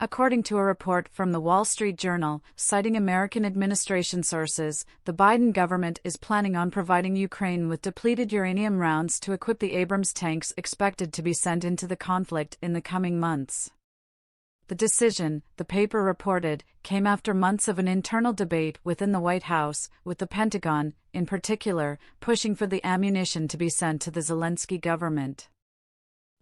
According to a report from the Wall Street Journal, citing American administration sources, the Biden government is planning on providing Ukraine with depleted uranium rounds to equip the Abrams tanks expected to be sent into the conflict in the coming months. The decision, the paper reported, came after months of an internal debate within the White House, with the Pentagon, in particular, pushing for the ammunition to be sent to the Zelensky government.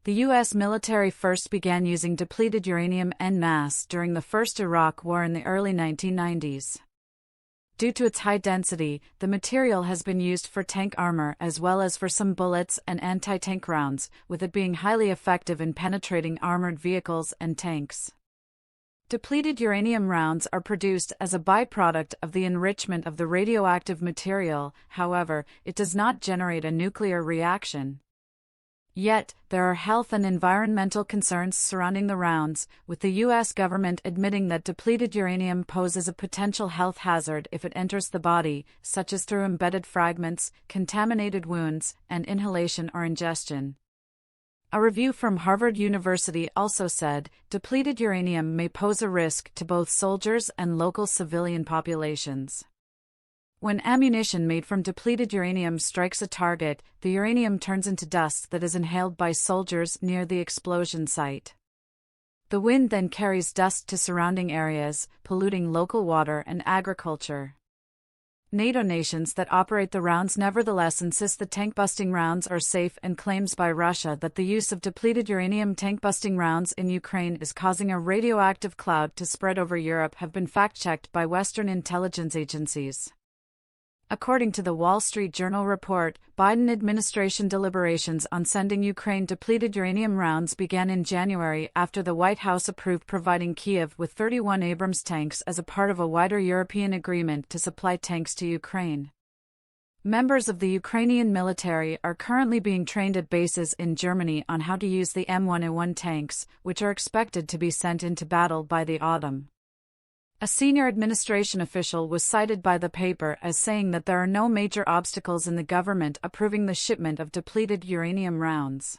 The U.S. military first began using depleted uranium en masse during the first Iraq War in the early 1990s. Due to its high density, the material has been used for tank armor as well as for some bullets and anti-tank rounds, with it being highly effective in penetrating armored vehicles and tanks. Depleted uranium rounds are produced as a byproduct of the enrichment of the radioactive material, however, it does not generate a nuclear reaction. Yet, there are health and environmental concerns surrounding the rounds, with the U.S. government admitting that depleted uranium poses a potential health hazard if it enters the body, such as through embedded fragments, contaminated wounds, and inhalation or ingestion. A review from Harvard University also said, depleted uranium may pose a risk to both soldiers and local civilian populations. When ammunition made from depleted uranium strikes a target, the uranium turns into dust that is inhaled by soldiers near the explosion site. The wind then carries dust to surrounding areas, polluting local water and agriculture. NATO nations that operate the rounds nevertheless insist the tank-busting rounds are safe, and claims by Russia that the use of depleted uranium tank-busting rounds in Ukraine is causing a radioactive cloud to spread over Europe have been fact-checked by Western intelligence agencies. According to the Wall Street Journal report, Biden administration deliberations on sending Ukraine depleted uranium rounds began in January after the White House approved providing Kyiv with 31 Abrams tanks as a part of a wider European agreement to supply tanks to Ukraine. Members of the Ukrainian military are currently being trained at bases in Germany on how to use the M1A1 tanks, which are expected to be sent into battle by the autumn. A senior administration official was cited by the paper as saying that there are no major obstacles in the government approving the shipment of depleted uranium rounds.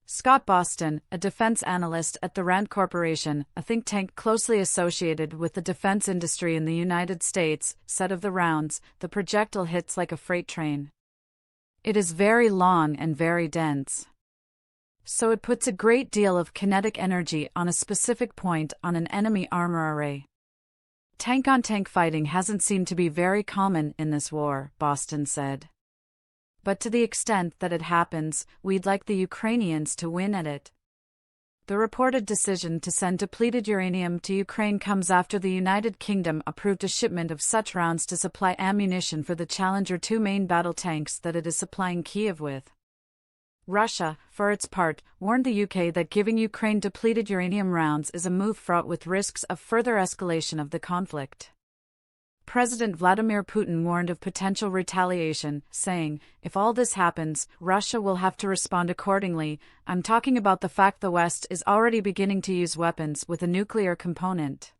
Scott Boston, a defense analyst at the RAND Corporation, a think tank closely associated with the defense industry in the United States, said of the rounds, the projectile hits like a freight train. It is very long and very dense. So it puts a great deal of kinetic energy on a specific point on an enemy armor array. Tank-on-tank fighting hasn't seemed to be very common in this war, Boston said. But to the extent that it happens, we'd like the Ukrainians to win at it. The reported decision to send depleted uranium to Ukraine comes after the United Kingdom approved a shipment of such rounds to supply ammunition for the Challenger 2 main battle tanks that it is supplying Kyiv with. Russia, for its part, warned the UK that giving Ukraine depleted uranium rounds is a move fraught with risks of further escalation of the conflict. President Vladimir Putin warned of potential retaliation, saying, "If all this happens, Russia will have to respond accordingly. I'm talking about the fact the West is already beginning to use weapons with a nuclear component."